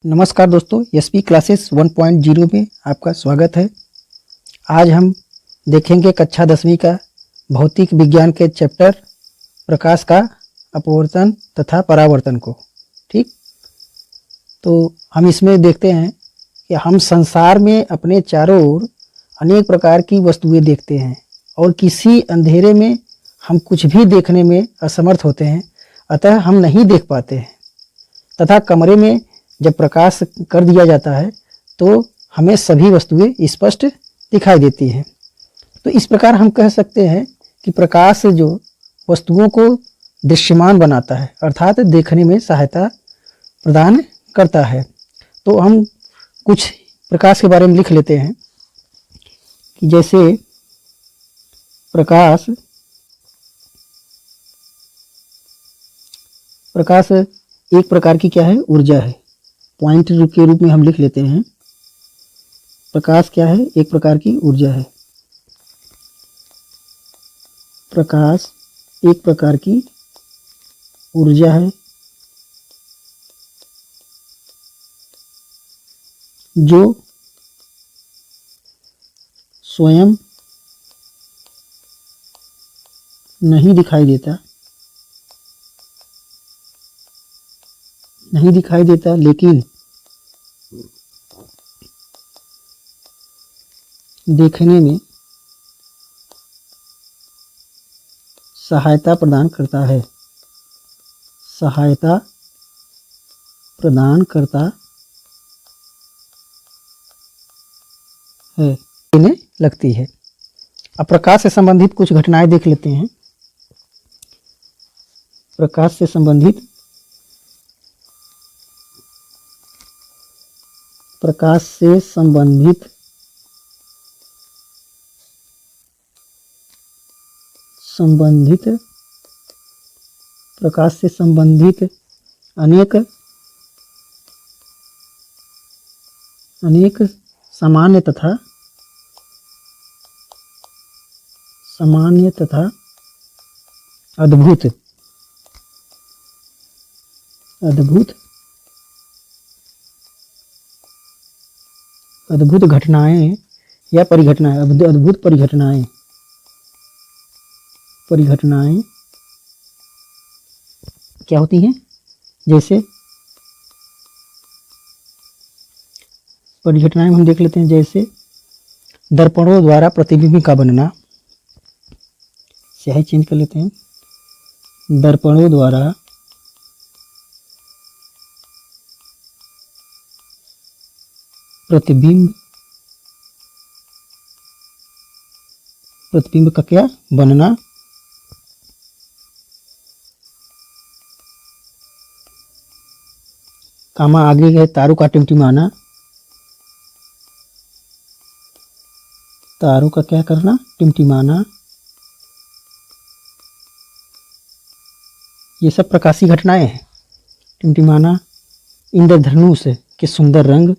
नमस्कार दोस्तों, SP classes 1.0 में आपका स्वागत है। आज हम देखेंगे कक्षा 10वीं का भौतिक विज्ञान के चैप्टर प्रकाश का अपवर्तन तथा परावर्तन को। ठीक, तो हम इसमें देखते हैं कि हम संसार में अपने चारों ओर अनेक प्रकार की वस्तुएं देखते हैं और किसी अंधेरे में हम कुछ भी देखने में असमर्थ होते हैं, अतः हम नहीं देख पाते हैं। तथा कमरे में जब प्रकाश कर दिया जाता है तो हमें सभी वस्तुएं स्पष्ट दिखाई देती हैं। तो इस प्रकार हम कह सकते हैं कि प्रकाश जो वस्तुओं को दृश्यमान बनाता है, अर्थात देखने में सहायता प्रदान करता है। तो हम कुछ प्रकाश के बारे में लिख लेते हैं कि जैसे प्रकाश एक प्रकार की क्या है, ऊर्जा है। पॉइंट के रूप में हम लिख लेते हैं, प्रकाश क्या है, एक प्रकार की ऊर्जा है। प्रकाश एक प्रकार की ऊर्जा है जो स्वयं नहीं दिखाई देता लेकिन देखने में सहायता प्रदान करता है। लगती है। अब प्रकाश से संबंधित कुछ घटनाएं देख लेते हैं। प्रकाश से संबंधित अनेक सामान्य तथा अद्भुत घटनाएं या अद्भुत परिघटनाएं क्या होती हैं। जैसे परिघटनाएं हम देख लेते हैं, जैसे दर्पणों द्वारा प्रतिबिंब का बनना। स्याही चेंज कर लेते हैं। दर्पणों द्वारा प्रतिबिंब का क्या बनना। कामा आगे है तारों का टिमटिमाना। तारों का क्या करना, टिमटिमाना। ये सब प्रकाशीय घटनाएं हैं। टिमटिमाना। इंद्रधनुष के सुंदर रंग।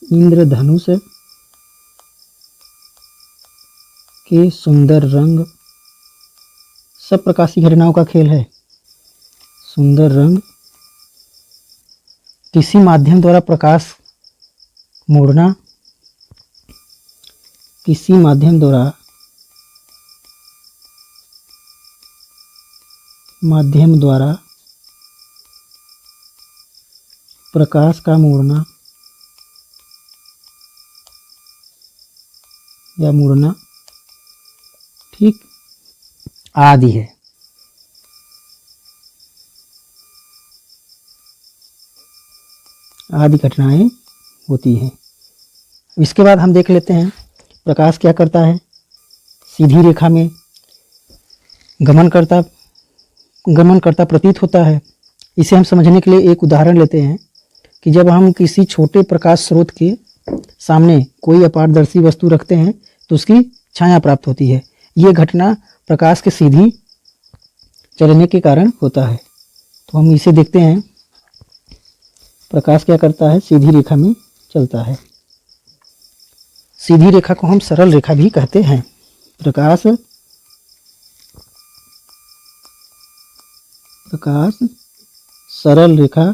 इंद्रधनुष के सुंदर रंग सब प्रकाशीय घटनाओं का खेल है। सुंदर रंग। किसी माध्यम द्वारा प्रकाश मोड़ना। किसी माध्यम द्वारा प्रकाश का मोड़ना या मुड़ना, ठीक, आदि है। आदि घटनाएं होती हैं। इसके बाद हम देख लेते हैं प्रकाश क्या करता है। सीधी रेखा में गमन करता प्रतीत होता है। इसे हम समझने के लिए एक उदाहरण लेते हैं कि जब हम किसी छोटे प्रकाश स्रोत के सामने कोई अपारदर्शी वस्तु रखते हैं तो उसकी छाया प्राप्त होती है। ये घटना प्रकाश के सीधी चलने के कारण होता है। तो हम इसे देखते हैं। प्रकाश क्या करता है, सीधी रेखा में चलता है। सीधी रेखा को हम सरल रेखा भी कहते हैं। प्रकाश सरल रेखा,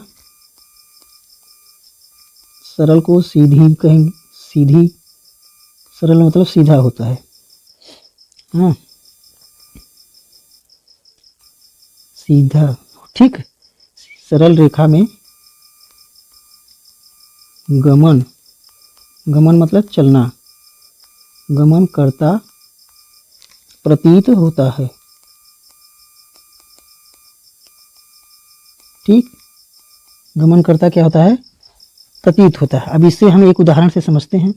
सरल को सीधी कहेंगे, सीधी, सरल मतलब सीधा होता है, हाँ सीधा, ठीक। सरल रेखा में गमन, गमन मतलब चलना, गमन करता प्रतीत होता है, ठीक। गमन करता क्या होता है? प्रतीत होता है। अब इससे हम एक उदाहरण से समझते हैं।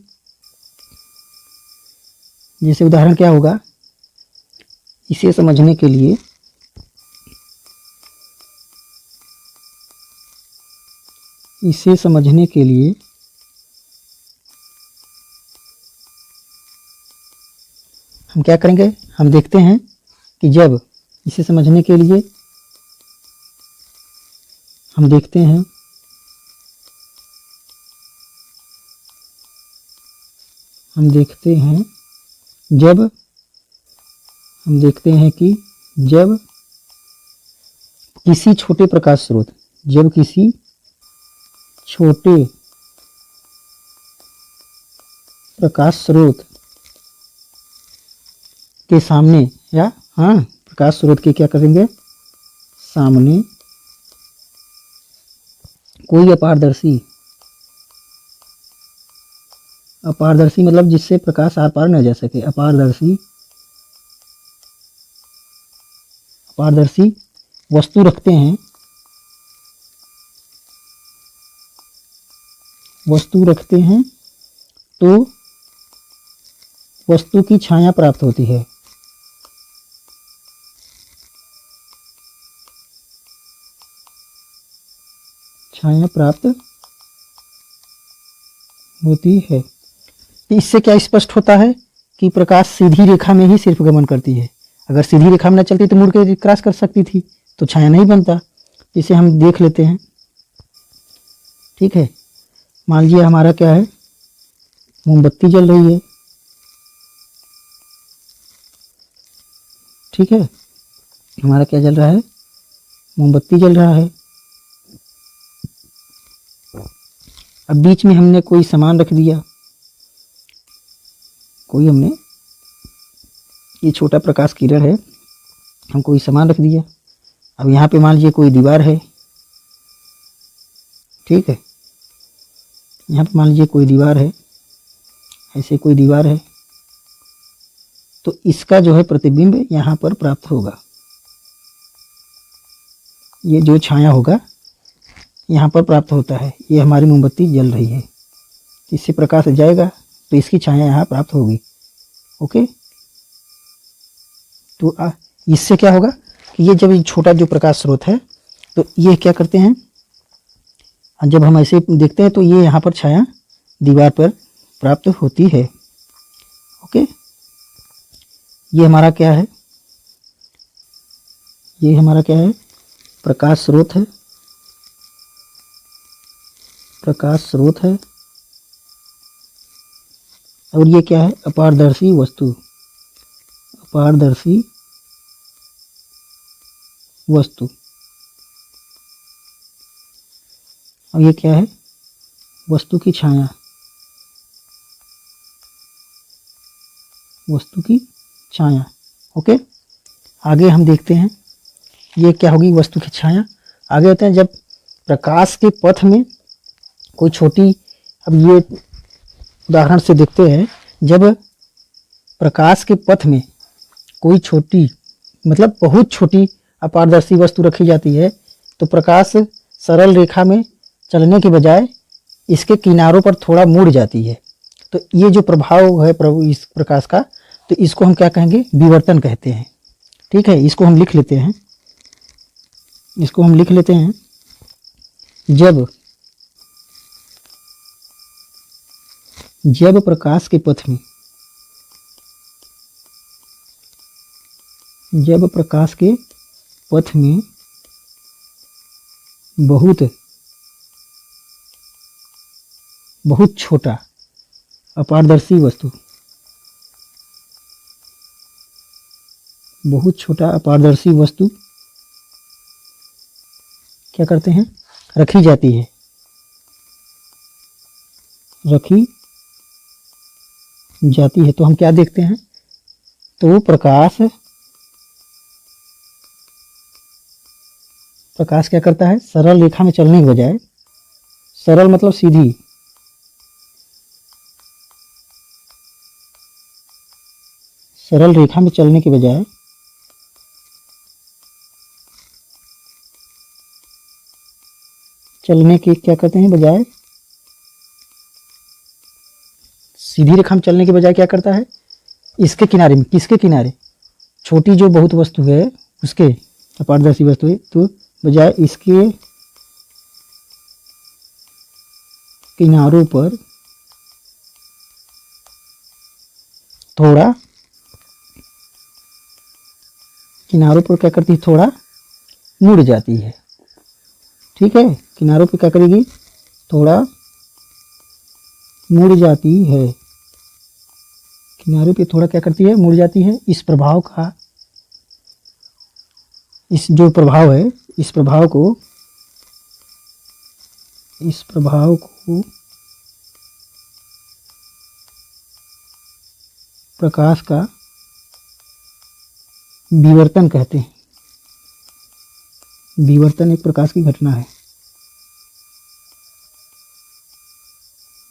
जैसे उदाहरण क्या होगा, इसे समझने के लिए हम क्या करेंगे, हम देखते हैं कि जब इसे समझने के लिए हम देखते हैं कि जब किसी छोटे प्रकाश स्रोत, जब किसी छोटे प्रकाश स्रोत के सामने, या हाँ प्रकाश स्रोत के क्या करेंगे, सामने कोई अपारदर्शी, अपारदर्शी मतलब जिससे प्रकाश आर पार न जा सके, अपारदर्शी वस्तु रखते हैं, तो वस्तु की छाया प्राप्त होती है, छाया प्राप्त होती है। तो इससे क्या स्पष्ट होता है कि प्रकाश सीधी रेखा में ही सिर्फ गमन करती है। अगर सीधी रेखा में न चलती तो मुड़ के क्रॉस कर सकती थी, तो छाया नहीं बनता। इसे हम देख लेते हैं, ठीक है। मान लीजिए हमारा क्या है, मोमबत्ती जल रही है, ठीक है। हमारा क्या जल रहा है, मोमबत्ती जल रहा है। अब बीच में हमने कोई सामान रख दिया, कोई हमने, ये छोटा प्रकाश किरण है, हम कोई सामान रख दिया। अब यहाँ पे मान लीजिए कोई दीवार है, ठीक है। यहाँ पे मान लीजिए कोई दीवार है, ऐसे कोई दीवार है, तो इसका जो है प्रतिबिंब यहाँ पर प्राप्त होगा। ये जो छाया होगा यहाँ पर प्राप्त होता है। ये हमारी मोमबत्ती जल रही है, इससे प्रकाश जाएगा तो इसकी छाया यहाँ प्राप्त होगी, ओके। तो इससे क्या होगा कि ये जब छोटा जो प्रकाश स्रोत है, तो ये क्या करते हैं, जब हम ऐसे देखते हैं तो ये यहाँ पर छाया दीवार पर प्राप्त होती है, ओके। ये हमारा क्या है, ये हमारा क्या है, प्रकाश स्रोत है, प्रकाश स्रोत है। और ये क्या है, अपारदर्शी वस्तु, अपारदर्शी वस्तु। और ये क्या है, वस्तु की छाया, वस्तु की छाया, ओके। आगे हम देखते हैं ये क्या होगी, वस्तु की छाया। आगे होते हैं जब प्रकाश के पथ में कोई छोटी, अब ये उदाहरण से देखते हैं, जब प्रकाश के पथ में कोई छोटी, मतलब बहुत छोटी अपारदर्शी वस्तु रखी जाती है, तो प्रकाश सरल रेखा में चलने के बजाय इसके किनारों पर थोड़ा मुड़ जाती है। तो ये जो प्रभाव है प्रभु इस प्रकाश का, तो इसको हम क्या कहेंगे, विवर्तन कहते हैं, ठीक है। इसको हम लिख लेते हैं, इसको हम लिख लेते हैं। जब प्रकाश के पथ में, जब प्रकाश के पथ में बहुत छोटा अपारदर्शी वस्तु, बहुत छोटा अपारदर्शी वस्तु क्या करते हैं, रखी जाती है, रखी जाती है। तो हम क्या देखते हैं, तो प्रकाश क्या करता है, सरल रेखा में चलने के बजाय, सरल मतलब सीधी, सरल रेखा में चलने के बजाय चलने के क्या करते हैं, बजाय सीधी रेखा में चलने के बजाय क्या करता है, इसके किनारे में, किसके किनारे, छोटी जो बहुत वस्तु है उसके, अपारदर्शी वस्तु है, तो बजाय इसके किनारों पर थोड़ा, किनारों पर क्या करती है, थोड़ा मुड़ जाती है। ठीक है, किनारों पे क्या करेगी, थोड़ा मुड़ जाती है, किनारे पे थोड़ा क्या करती है, मुड़ जाती है। इस प्रभाव का, इस जो प्रभाव है, इस प्रभाव को प्रकाश का विवर्तन कहते हैं। विवर्तन एक प्रकाश की घटना है,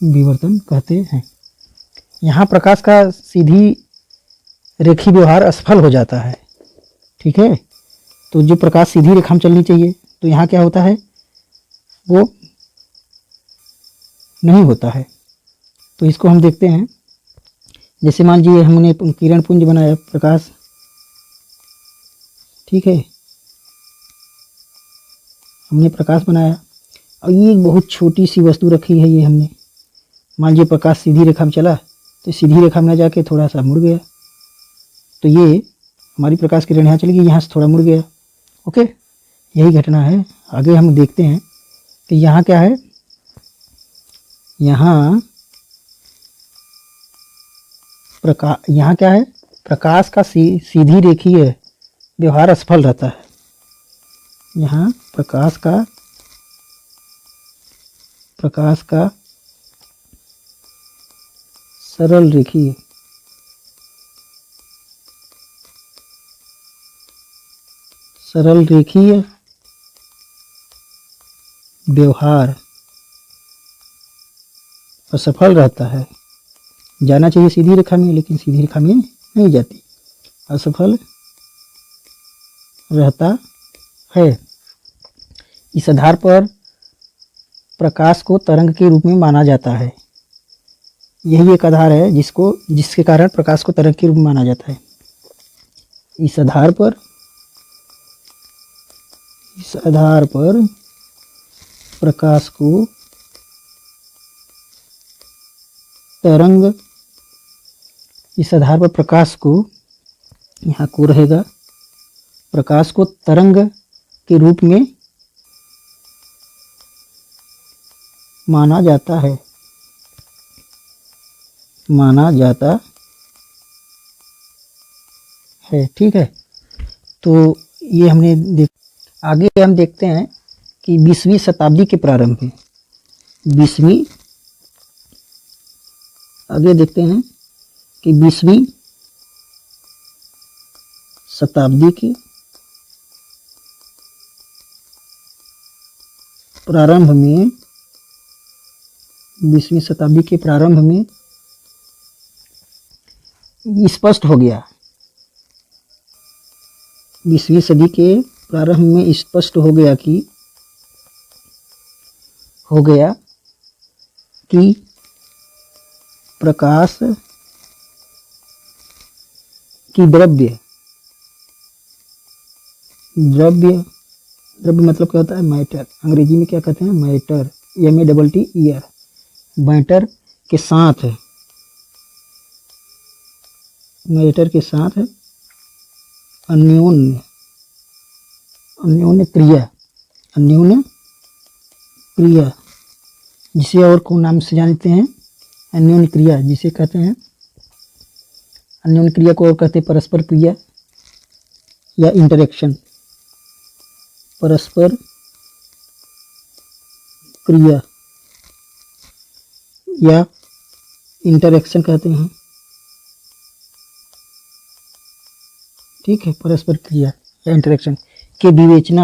विवर्तन कहते हैं। यहाँ प्रकाश का सीधी रेखी व्यवहार असफल हो जाता है। ठीक है, तो जो प्रकाश सीधी रेखा में चलनी चाहिए, तो यहाँ क्या होता है, वो नहीं होता है। तो इसको हम देखते हैं, जैसे मान लीजिए हमने किरण पुंज बनाया, प्रकाश, ठीक है, हमने प्रकाश बनाया और ये एक बहुत छोटी सी वस्तु रखी है, ये हमने, मान लीजिए प्रकाश सीधी रेखा में चला, तो सीधी रेखा में न जाके थोड़ा सा मुड़ गया, तो ये हमारी प्रकाश किरण यहाँ चली गई, यहाँ से थोड़ा मुड़ गया। ओके, यही घटना है। आगे हम देखते हैं कि यहाँ क्या है, यहाँ क्या है, प्रकाश का सीधी रेखीय व्यवहार असफल रहता है। यहाँ प्रकाश का सरल रेखीय व्यवहार असफल रहता है। जाना चाहिए सीधी रेखा में, लेकिन सीधी रेखा में नहीं जाती, असफल रहता है। इस आधार पर प्रकाश को तरंग के रूप में माना जाता है। यही एक आधार है जिसके कारण प्रकाश को तरंग के रूप में माना जाता है। इस आधार पर प्रकाश को तरंग, इस आधार पर प्रकाश को, यहाँ को रहेगा, प्रकाश को तरंग के रूप में माना जाता है, ठीक है। तो ये हमने आगे हम देखते हैं कि 20वीं शताब्दी के प्रारंभ में, आगे देखते हैं कि 20वीं शताब्दी के प्रारंभ में, 20वीं शताब्दी के प्रारंभ में स्पष्ट हो गया, 20वीं सदी के प्रारंभ में स्पष्ट हो गया कि प्रकाश की द्रव्य मतलब क्या होता है, मैटर, अंग्रेजी में क्या कहते हैं, मैटर, MATTER, मैटर के साथ अन्योन्य क्रिया, जिसे और कौन नाम से जानते हैं, अन्योन्य क्रिया, जिसे कहते हैं, अन्योन्य क्रिया को और कहते हैं परस्पर क्रिया या इंटरेक्शन, परस्पर क्रिया या इंटरेक्शन कहते हैं। ठीक है, परस्पर क्रिया या इंटरेक्शन के विवेचन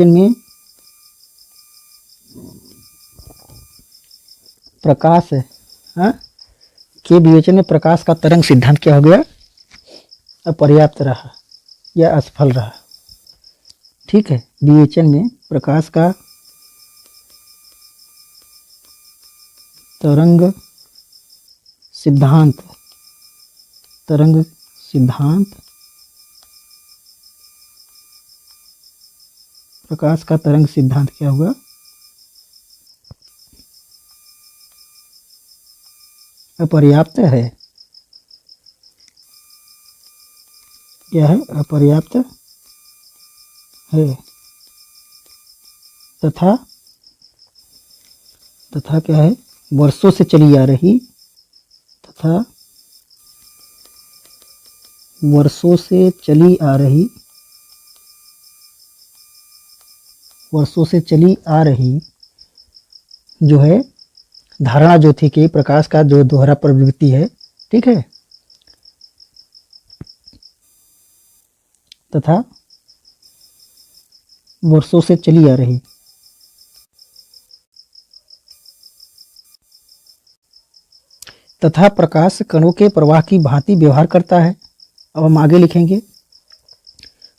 में प्रकाश है, हाँ, के विवेचन में प्रकाश का तरंग सिद्धांत क्या हो गया, अपर्याप्त रहा या असफल रहा। ठीक है, विवेचन में प्रकाश का तरंग सिद्धांत प्रकाश का तरंग सिद्धांत क्या हुआ, अपर्याप्त है। क्या है, अपर्याप्त है तथा क्या है, वर्षों से चली आ रही जो है धारणा जो थी कि प्रकाश का जो दोहरा प्रवृत्ति है, ठीक है, तथा वर्षों से चली आ रही तथा प्रकाश कणों के प्रवाह की भांति व्यवहार करता है। अब हम आगे लिखेंगे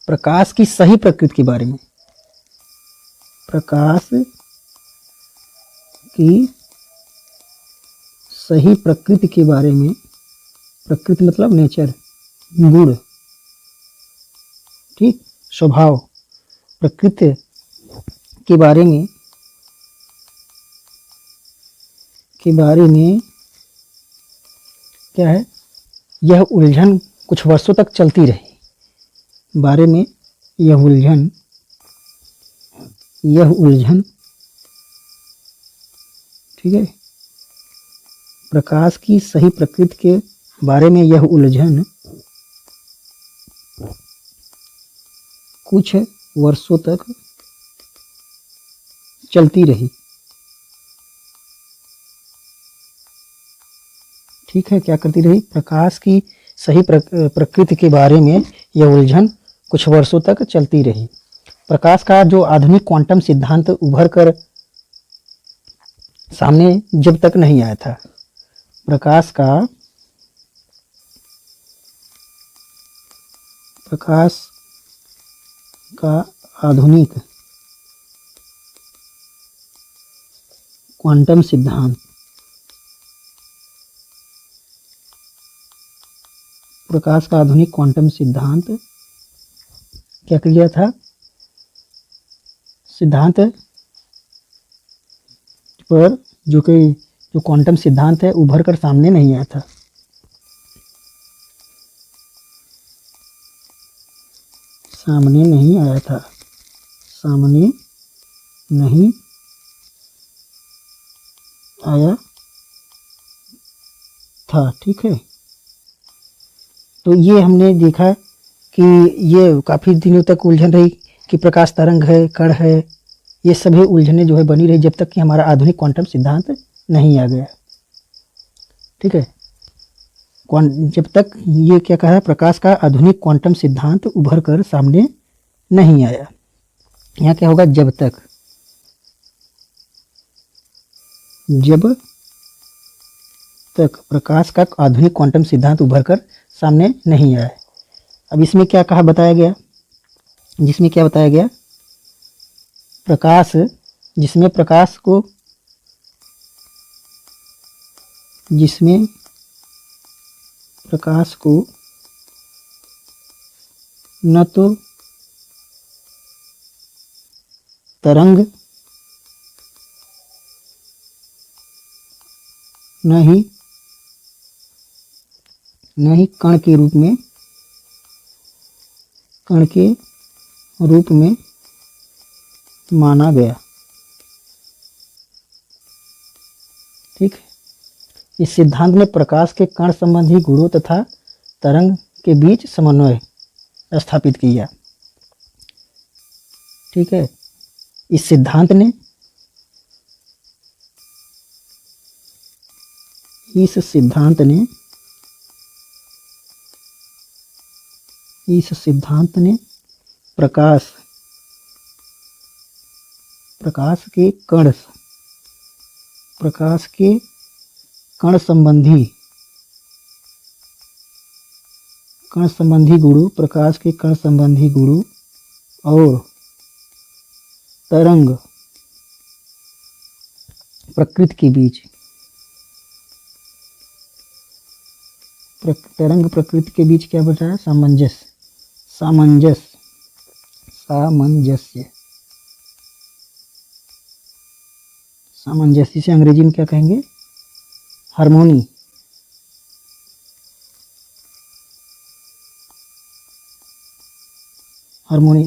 प्रकाश की सही प्रकृति के बारे में। प्रकाश की सही प्रकृति के बारे में, प्रकृति मतलब नेचर, गुण, ठीक, स्वभाव, प्रकृति के बारे में क्या है, यह उलझन कुछ वर्षों तक चलती रही। बारे में यह उलझन, ठीक है, प्रकाश की सही प्रकृति के बारे में यह उलझन कुछ वर्षों तक चलती रही। ठीक है, क्या करती रही, प्रकाश की सही प्रकृति के बारे में यह उलझन कुछ वर्षों तक चलती रही। प्रकाश का जो आधुनिक क्वांटम सिद्धांत उभर कर सामने जब तक नहीं आया था, प्रकाश का आधुनिक क्वांटम सिद्धांत, प्रकाश का आधुनिक क्वांटम सिद्धांत क्या किया था, सिद्धांत पर जो क्वांटम सिद्धांत है उभर कर सामने नहीं आया था। सामने नहीं आया था, ठीक है। तो ये हमने देखा कि ये काफ़ी दिनों तक उलझन रही कि प्रकाश तरंग है, कण है, ये सभी उलझने जो है बनी रही जब तक कि हमारा आधुनिक क्वांटम सिद्धांत नहीं आ गया। ठीक है, जब तक ये क्या कहा, प्रकाश का आधुनिक क्वांटम सिद्धांत उभर कर सामने नहीं आया। यहाँ क्या होगा, जब तक प्रकाश का आधुनिक क्वांटम सिद्धांत उभर कर सामने नहीं आया। अब इसमें क्या कहा, बताया गया, जिसमें क्या बताया गया, जिसमें प्रकाश को न तो तरंग न ही कण के रूप में माना गया। ठीक है, इस सिद्धांत में प्रकाश के कण संबंधी गुणों तथा तरंग के बीच समन्वय स्थापित किया। ठीक है। इस सिद्धांत ने इस सिद्धांत ने प्रकाश के कण संबंधी गुणों, प्रकाश के कण संबंधी गुणों और तरंग प्रकृति के बीच क्या बताया? सामंजस्य से अंग्रेजी में क्या कहेंगे? हार्मोनी।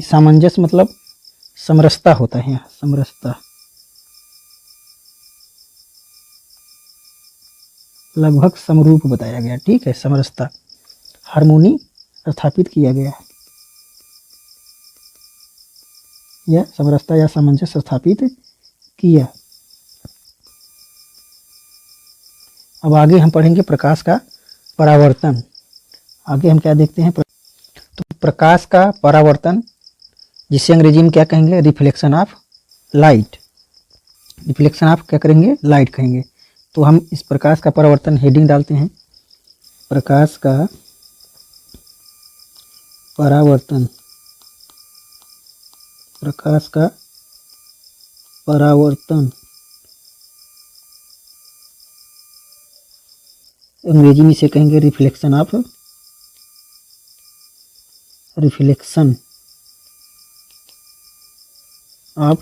सामंजस्य मतलब समरसता होता है यहाँ, समरसता, लगभग समरूप बताया गया, ठीक है। समरसता, हार्मोनी स्थापित किया गया है, या समरसता या सामंजस्य स्थापित किया। अब आगे हम पढ़ेंगे प्रकाश का परावर्तन। आगे हम क्या देखते हैं? तो प्रकाश का परावर्तन, जिसे अंग्रेजी में क्या कहेंगे? Reflection of light. Reflection of क्या करेंगे? लाइट कहेंगे। तो हम इस प्रकाश का परावर्तन हेडिंग डालते हैं, प्रकाश का परावर्तन। प्रकाश का परावर्तन अंग्रेजी में इसे कहेंगे रिफ्लेक्शन ऑफ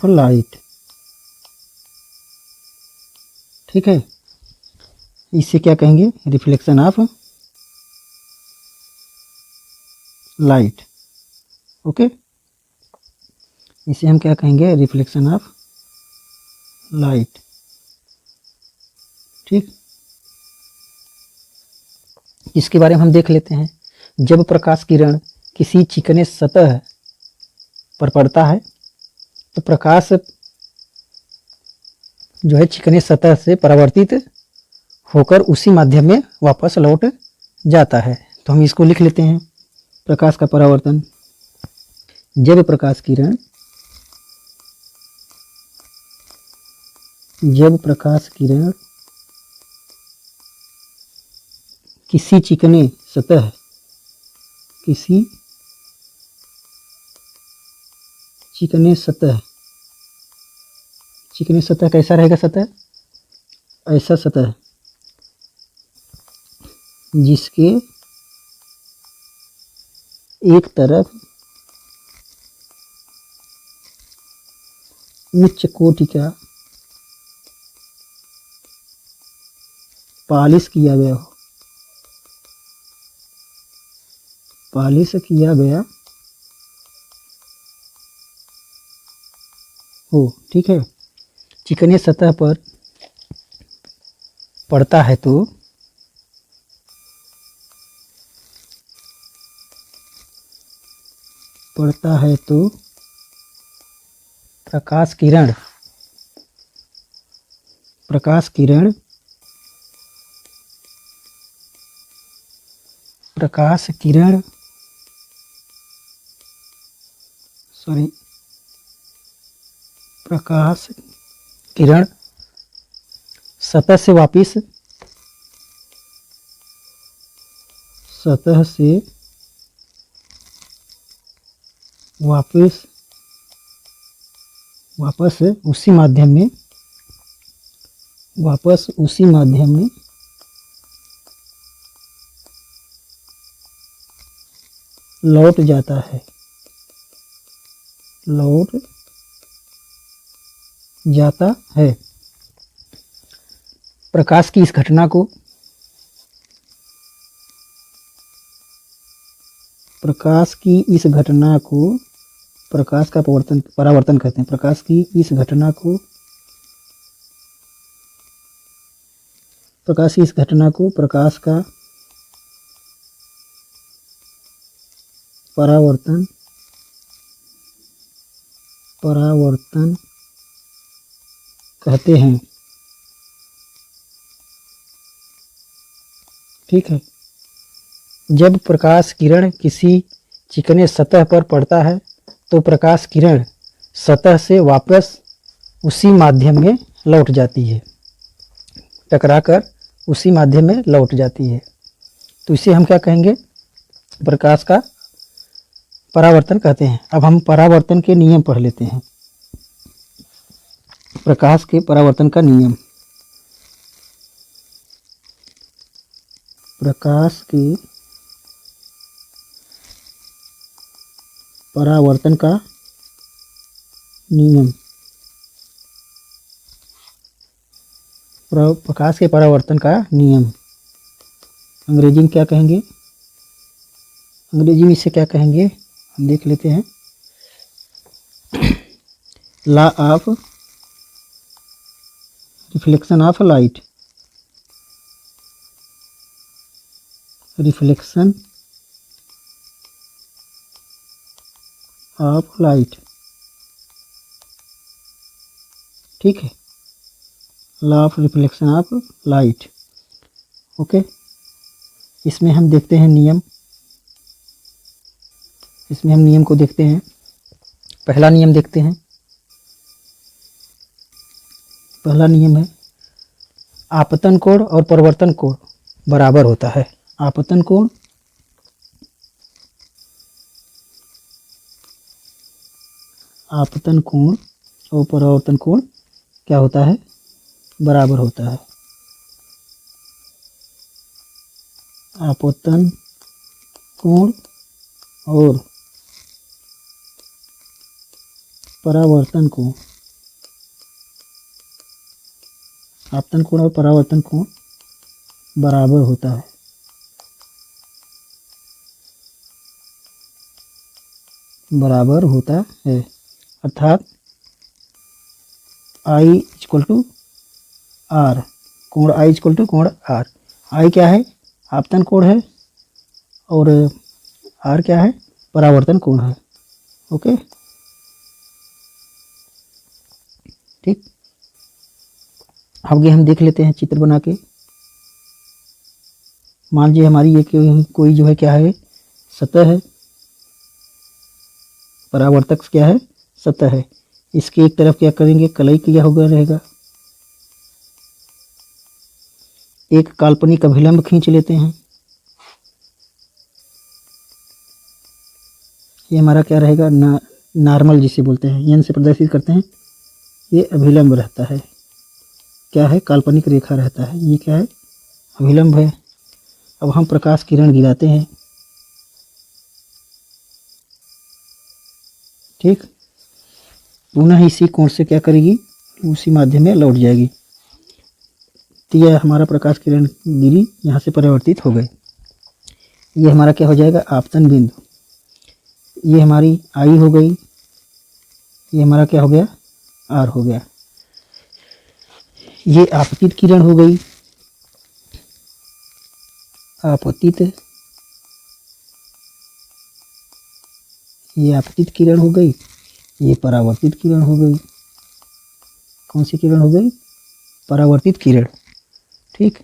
लाइट, ठीक है। इसे क्या कहेंगे? Reflection of light, okay. इसे हम क्या कहेंगे? रिफ्लेक्शन ऑफ लाइट, ठीक। इसके बारे में हम देख लेते हैं। जब प्रकाश किरण किसी चिकने सतह पर पड़ता है तो प्रकाश जो है चिकने सतह से परावर्तित होकर उसी माध्यम में वापस लौट जाता है। तो हम इसको लिख लेते हैं, प्रकाश का परावर्तन। जब प्रकाश किरण किसी चिकने सतह कैसा रहेगा? सतह ऐसा सतह जिसके एक तरफ उच्च कोटि का पॉलिश किया गया हो, ठीक है। चिकने सतह पर पड़ता है तो प्रकाश किरण सतह से वापस उसी माध्यम में लौट जाता है। प्रकाश की इस घटना को प्रकाश का परावर्तन कहते हैं। प्रकाश की इस घटना को प्रकाश का परावर्तन कहते हैं। ठीक है। जब प्रकाश किरण किसी चिकने सतह पर पड़ता है तो प्रकाश किरण सतह से वापस उसी माध्यम में लौट जाती है, टकराकर उसी माध्यम में लौट जाती है। तो इसे हम क्या कहेंगे? प्रकाश का परावर्तन कहते हैं। अब हम परावर्तन के नियम पढ़ लेते हैं। प्रकाश के परावर्तन का नियम। प्रकाश के परावर्तन का नियम। प्रकाश के परावर्तन का नियम अंग्रेजी में क्या कहेंगे? अंग्रेजी में इसे क्या कहेंगे हम देख लेते हैं। Law of reflection of light. Reflection of light. ठीक है, law of reflection of light. Okay, इसमें हम देखते हैं नियम। इसमें हम नियम को देखते हैं। पहला नियम देखते हैं। पहला नियम है आपतन कोण और परावर्तन कोण बराबर होता है। आपतन कोण और परावर्तन कोण क्या होता है? बराबर होता है। आपतन कोण और परावर्तन कोण। आपतन कोण और परावर्तन कोण बराबर होता है। बराबर होता है अर्थात I इक्वल टू आर। कोण I इक्वल टू कोण आर। I क्या है? आपतन कोण है और R क्या है? परावर्तन कोण है। ओके, ठीक। आगे हम देख लेते हैं चित्र बना के। मान लीजिए हमारी ये कोई जो है क्या है? सतह है। परावर्तक क्या है? सतह है। इसके एक तरफ क्या करेंगे? कलई किया होगा रहेगा। एक काल्पनिक अभिलंब खींच लेते हैं। ये हमारा क्या रहेगा? नॉर्मल जिसे बोलते हैं, एन से प्रदर्शित करते हैं। ये अभिलंब रहता है। क्या है? काल्पनिक रेखा रहता है। ये क्या है? अभिलंब है। अब हम प्रकाश किरण गिराते हैं। ठीक, पुनः इसी कोण से क्या करेगी? उसी माध्यम में लौट जाएगी। तो यह हमारा प्रकाश किरण गिरी, यहाँ से परावर्तित हो गए। ये हमारा क्या हो जाएगा? आपतन बिंदु। ये हमारी आई हो गई। ये हमारा क्या हो गया? आर हो गया। ये आपतित किरण हो गई। आपतित, ये आपतित किरण हो गई। ये परावर्तित किरण हो गई। कौन सी किरण हो गई? परावर्तित किरण। ठीक,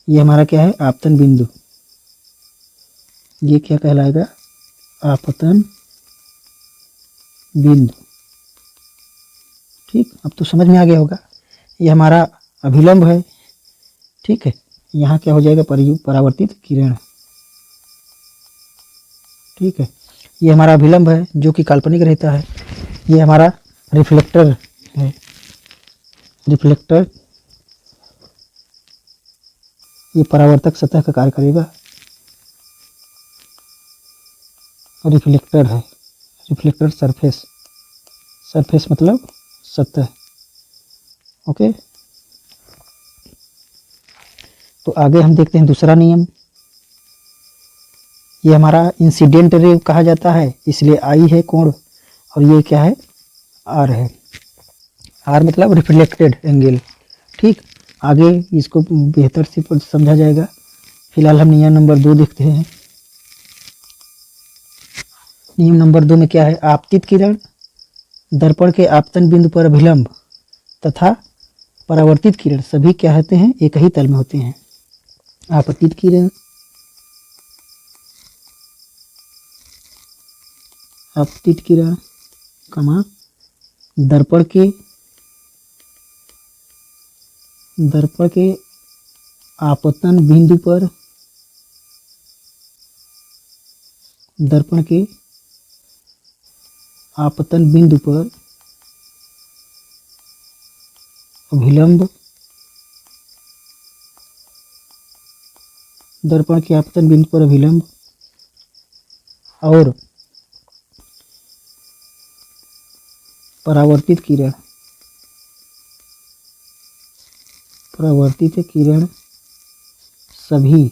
ये हमारा क्या है? आपतन बिंदु। ये क्या कहलाएगा? आपतन बिंदु। ठीक, अब तो समझ में आ गया होगा। ये हमारा अभिलंब है। ठीक है, यहाँ क्या हो जाएगा? परावर्तित किरण। ठीक है, ये हमारा अभिलंब है जो कि काल्पनिक रहता है। ये हमारा रिफ्लेक्टर है। रिफ्लेक्टर ये परावर्तक सतह का कार्य करेगा। रिफ्लेक्टर है। Reflector surface. सरफेस मतलब सतह। ओके, तो आगे हम देखते हैं दूसरा नियम। ये हमारा इंसिडेंट रे कहा जाता है, इसलिए आई है कोण और ये क्या है? आर है। आर मतलब रिफ्लेक्टेड एंगल। ठीक, आगे इसको बेहतर से समझा जाएगा। फिलहाल हम नियम नंबर 2 देखते हैं। नियम नंबर 2 में क्या है? आपतित किरण दर्पण के आपतन बिंदु पर अभिलंब तथा परावर्तित किरण सभी क्या होते हैं, एक ही तल में होते हैं। आपतित किरण, आपतित किरण कमा दर्पण के आपतन बिंदु पर, दर्पण के आपतन बिंदु पर अभिलंब, दर्पण के आपतन बिंदु पर अभिलंब और परावर्तित किरण, परावर्तित किरण सभी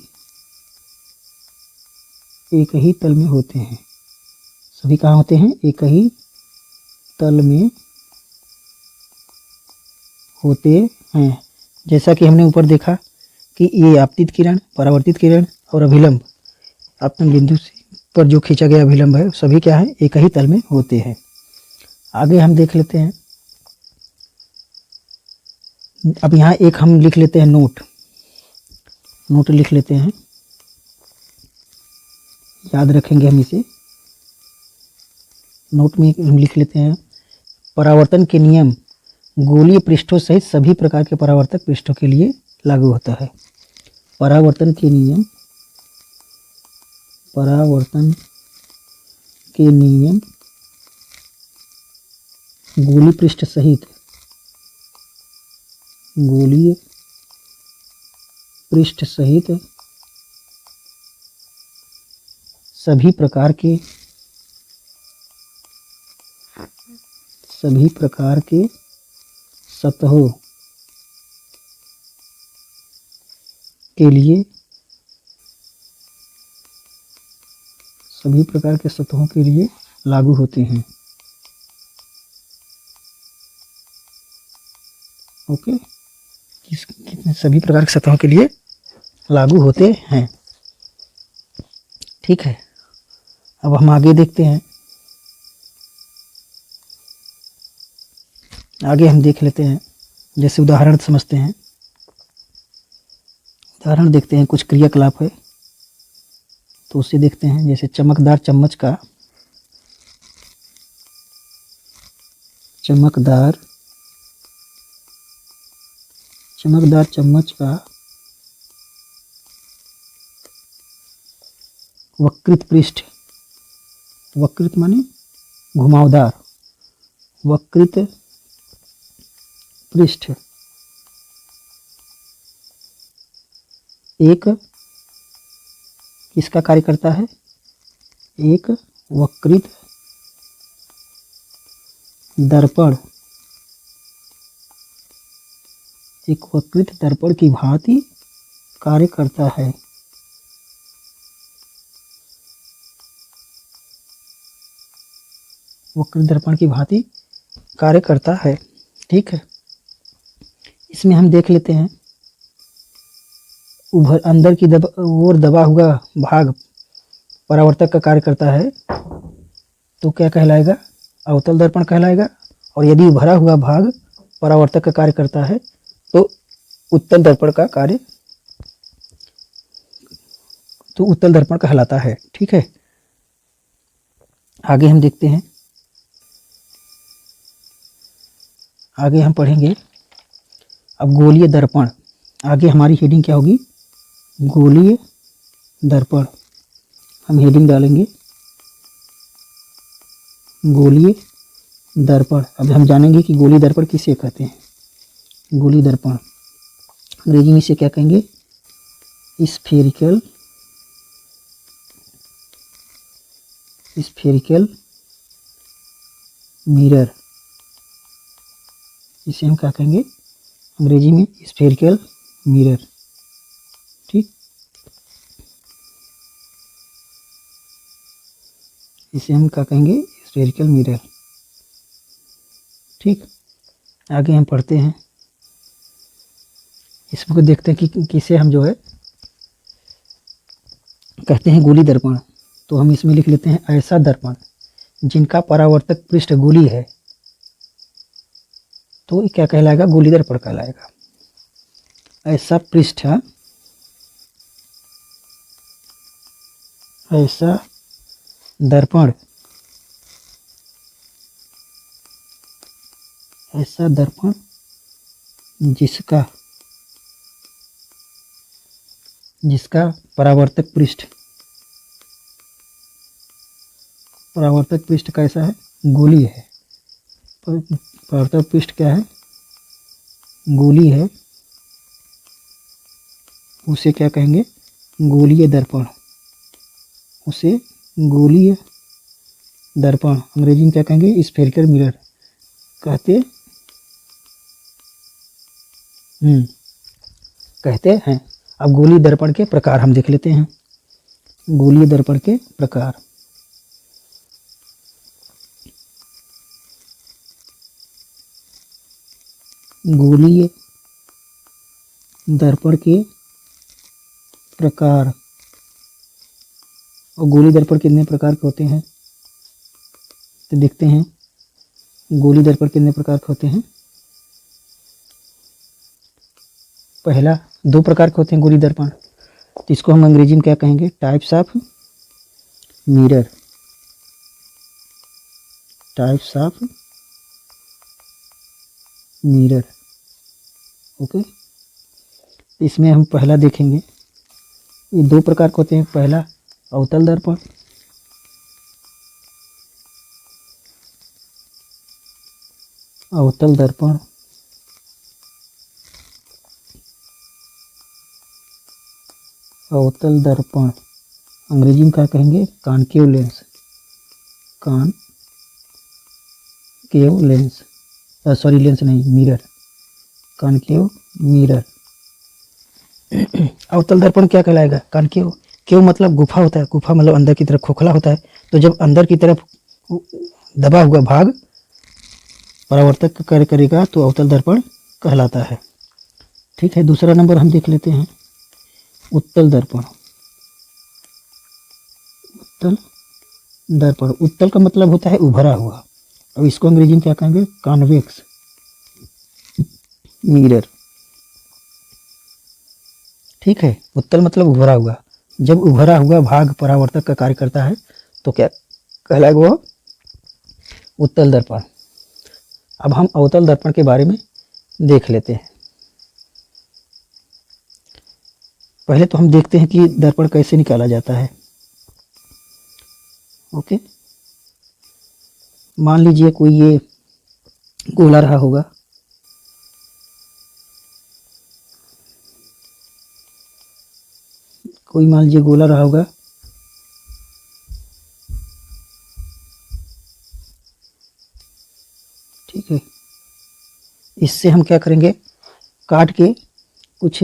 एक ही तल में होते हैं। सभी कहाँ होते हैं, एक ही तल में होते हैं। जैसा कि हमने ऊपर देखा कि ये आपतित किरण, परावर्तित किरण और अभिलंब, आपतन बिंदु पर जो खींचा गया अभिलंब है, सभी क्या है, एक ही तल में होते हैं। आगे हम देख लेते हैं। अब यहाँ एक हम लिख लेते हैं नोट लिख लेते हैं, याद रखेंगे हम इसे। नोट में हम लिख लेते हैं, परावर्तन के नियम गोलीय पृष्ठों सहित सभी प्रकार के परावर्तक पृष्ठों के लिए लागू होता है। परावर्तन के नियम, परावर्तन के नियम गोलीय पृष्ठ सहित, गोलीय पृष्ठ सहित सभी प्रकार के सतहों के लिए, सभी प्रकार के सतहों के लिए लागू होते हैं। ओके, सभी प्रकार की सतहों के लिए लागू होते हैं। ठीक है, अब हम आगे देखते हैं। आगे हम देख लेते हैं, जैसे उदाहरण समझते हैं। उदाहरण देखते हैं, कुछ क्रियाकलाप है तो उसे देखते हैं। जैसे चमकदार चम्मच का, चमकदार चम्मच का वक्रित पृष्ठ, वक्रित माने घुमावदार, वक्रित पृष्ठ एक किसका कार्य करता है, एक वक्रित दर्पण, एक वक्रित दर्पण की भांति कार्य करता है। वक्रित दर्पण की भांति कार्य करता है। ठीक है, इसमें हम देख लेते हैं, अंदर की ओर दबा हुआ भाग परावर्तक का कार्य करता है तो क्या कहलाएगा, अवतल दर्पण कहलाएगा। और यदि भरा हुआ भाग परावर्तक का कार्य करता है तो उत्तल दर्पण का कार्य, तो उत्तल दर्पण कहलाता है। ठीक है, आगे हम देखते हैं। आगे हम पढ़ेंगे अब गोलीय दर्पण। आगे हमारी हेडिंग क्या होगी, गोलीय दर्पण। हम हेडिंग डालेंगे गोलीय दर्पण। अब हम जानेंगे कि गोलीय दर्पण किसे कहते हैं। गोलीय दर्पण अंग्रेजी में इसे क्या कहेंगे, स्फेरिकल मिरर। इसे हम क्या कहेंगे अंग्रेजी में, स्फेरिकल मिरर। ठीक, इसे हम क्या कहेंगे, स्फेरिकल मिरर। ठीक, आगे हम पढ़ते हैं। इसमें को देखते हैं कि किसे हम जो है कहते हैं गोलीय दर्पण। तो हम इसमें लिख लेते हैं, ऐसा दर्पण जिनका परावर्तक पृष्ठ गोलीय है तो ये क्या कहलाएगा, गोली दर्पण कहलाएगा। ऐसा पृष्ठ, ऐसा दर्पण, ऐसा दर्पण जिसका परावर्तक पृष्ठ, परावर्तक पृष्ठ कैसा है, गोली है। परावर्तक पृष्ठ क्या है, गोली है, उसे क्या कहेंगे, गोलीय दर्पण। उसे गोलीय दर्पण अंग्रेजी में क्या कहेंगे, स्फेरिकल मिरर कहते हैं। अब गोलीय दर्पण के प्रकार हम देख लेते हैं। गोलीय दर्पण के प्रकार, गोलीय दर्पण के प्रकार। और गोलीय दर्पण कितने प्रकार के होते हैं, तो देखते हैं गोलीय दर्पण कितने प्रकार के होते हैं। पहला, 2 प्रकार के होते हैं गोलीय दर्पण, तो इसको हम अंग्रेजी में क्या कहेंगे, types of mirror. Types of mirror, okay. इसमें हम पहला देखेंगे, ये 2 प्रकार के होते हैं। पहला अवतल दर्पण, अवतल दर्पण, अवतल दर्पण अंग्रेजी में क्या कहेंगे, concave lens. Concave lens, sorry lens नहीं, मिरर, कॉनकेव मिरर। अवतल दर्पण क्या कहलाएगा, कॉनकेव। केव मतलब गुफा होता है, गुफा मतलब अंदर की तरफ खोखला होता है। तो जब अंदर की तरफ दबा हुआ भाग परावर्तक का कार्य करेगा तो अवतल दर्पण कहलाता है। ठीक है, दूसरा नंबर हम देख लेते हैं, उत्तल दर्पण। उत्तल दर्पण, उत्तल का मतलब होता है उभरा हुआ, और इसको अंग्रेजी में क्या कहेंगे, कॉन्वेक्स मिरर। ठीक है, उत्तल मतलब उभरा हुआ। जब उभरा हुआ भाग परावर्तक का कार्य करता है तो क्या कहलाएगा, वो उत्तल दर्पण। अब हम अवतल दर्पण के बारे में देख लेते हैं। पहले तो हम देखते हैं कि दर्पण कैसे निकाला जाता है। ओके, मान लीजिए कोई ये गोला रहा होगा, कोई मान लीजिए गोला रहा होगा, ठीक है। इससे हम क्या करेंगे, काट के, कुछ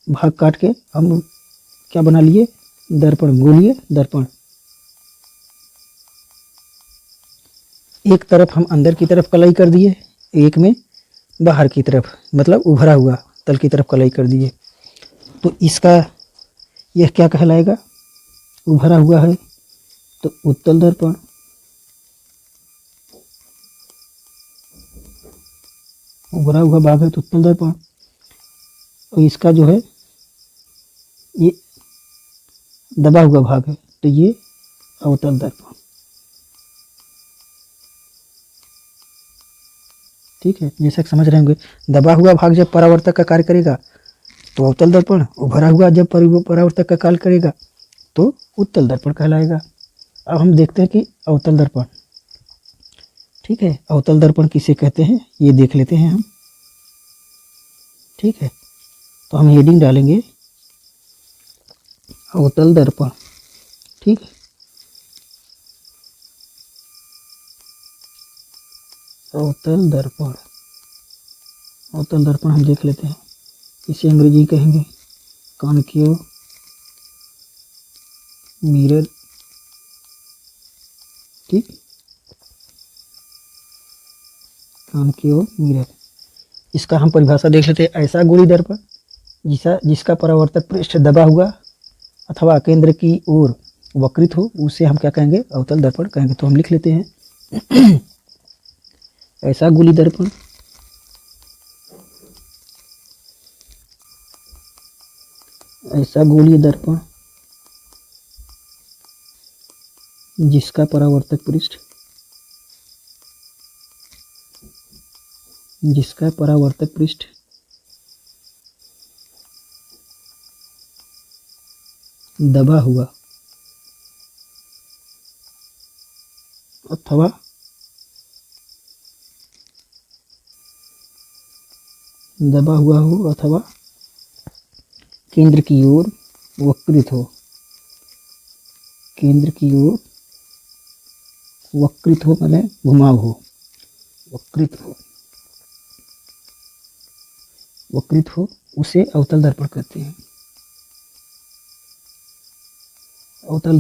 भाग काट के हम क्या बना लिए, दर्पण, गोलीय दर्पण। एक तरफ हम अंदर की तरफ कलाई कर दिए, एक में बाहर की तरफ मतलब उभरा हुआ तल की तरफ कलाई कर दिए। तो इसका यह क्या कहलाएगा, उभरा हुआ है तो उत्तल दर्पण। उभरा हुआ भाग है तो उत्तल दर्पण, और इसका जो है ये दबा हुआ भाग है तो ये अवतल दर्पण। ठीक है, जैसा समझ रहे होंगे, दबा हुआ भाग जब परावर्तक का कार्य करेगा तो अवतल दर्पण, उभरा हुआ जब परावर्तक का कार्य करेगा तो उत्तल दर्पण कहलाएगा। अब हम देखते हैं कि अवतल दर्पण, ठीक है, अवतल दर्पण किसे कहते हैं ये देख लेते हैं हम। ठीक है, तो हम हेडिंग डालेंगे अवतल दर्पण। ठीक है, अवतल दर्पण, अवतल दर्पण हम देख लेते हैं। इसे अंग्रेजी कहेंगे कॉनकेव मिरर। ठीक, कॉनकेव मिरर। इसका हम परिभाषा देख लेते हैं, ऐसा गोली दर्पण जिसका परावर्तक पृष्ठ दबा हुआ अथवा केंद्र की ओर वक्रित हो, उसे हम क्या कहेंगे, अवतल दर्पण कहेंगे। तो हम लिख लेते हैं ऐसा गोली दर्पण ऐसा गोलीय दर्पण जिसका परावर्तक पृष्ठ दबा हुआ अथवा हो अथवा केंद्र की ओर वक्रित हो। माने घुमाव हो, वक्रित हो उसे अवतल दर्पण कहते हैं। अवतल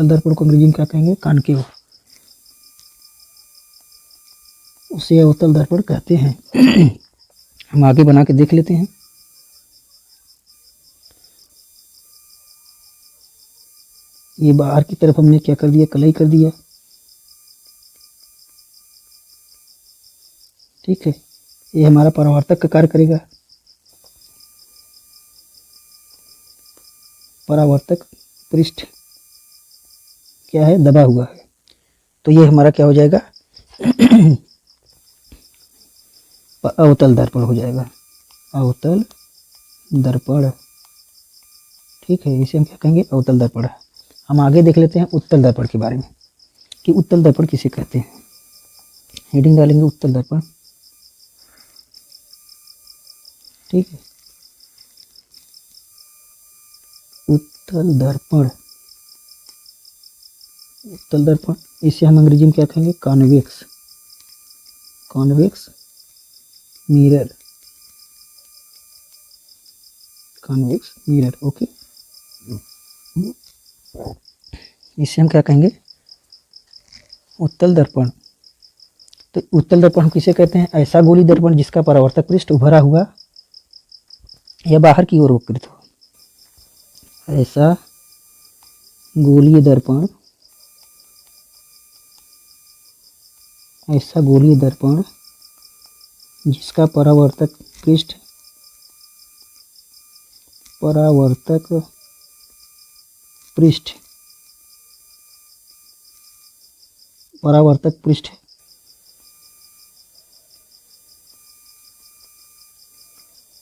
दर्पण को अंग्रेजी में क्या कहेंगे? कॉनकेव। उसे अवतल दर्पण कहते हैं। हम आगे बना के देख लेते हैं। ये बाहर की तरफ हमने क्या कर दिया? कलई कर दिया। ठीक है, ये हमारा परावर्तक का कार्य करेगा। परावर्तक पृष्ठ क्या है? दबा हुआ है। तो ये हमारा क्या हो जाएगा? अवतल दर्पण हो जाएगा। अवतल दर्पण। ठीक है, इसे हम क्या कहेंगे? अवतल दर्पण। हम आगे देख लेते हैं उत्तल दर्पण के बारे में कि उत्तल दर्पण किसे कहते हैं। हेडिंग डालेंगे उत्तल दर्पण। ठीक है, उत्तल दर्पण इसे हम अंग्रेजी में क्या कहेंगे? Convex mirror. ओके, इसे हम क्या कहेंगे? उत्तल दर्पण। तो उत्तल दर्पण हम किसे कहते हैं? ऐसा गोलीय दर्पण जिसका परावर्तक पृष्ठ उभरा हुआ या बाहर की ओर वक्रित हो। ऐसा गोलीय दर्पण जिसका परावर्तक पृष्ठ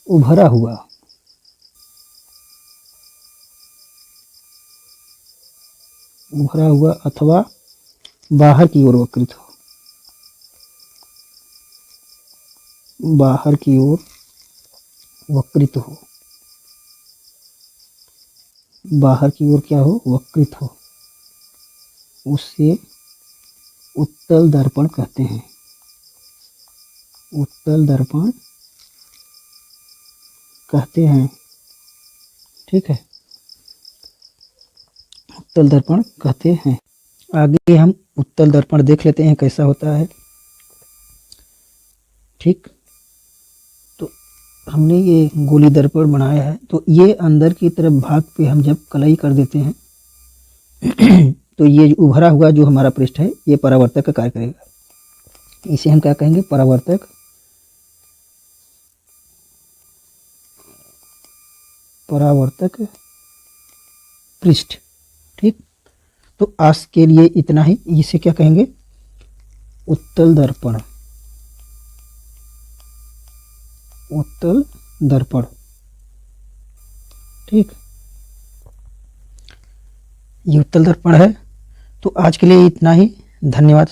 उभरा हुआ अथवा बाहर की ओर वक्रित हो। क्या हो? वक्रित हो। उसे उत्तल दर्पण कहते हैं। ठीक है, उत्तल दर्पण कहते हैं। आगे हम उत्तल दर्पण देख लेते हैं कैसा होता है। ठीक, तो हमने ये गोली दर्पण बनाया है, तो ये अंदर की तरफ भाग पे हम जब कलई कर देते हैं तो ये उभरा हुआ जो हमारा पृष्ठ है ये परावर्तक का कार्य करेगा। इसे हम क्या कहेंगे? परावर्तक पृष्ठ। ठीक, तो आज के लिए इतना ही। इसे क्या कहेंगे? उत्तल दर्पण। ठीक, ये उत्तल दर्पण है। तो आज के लिए इतना ही। धन्यवाद।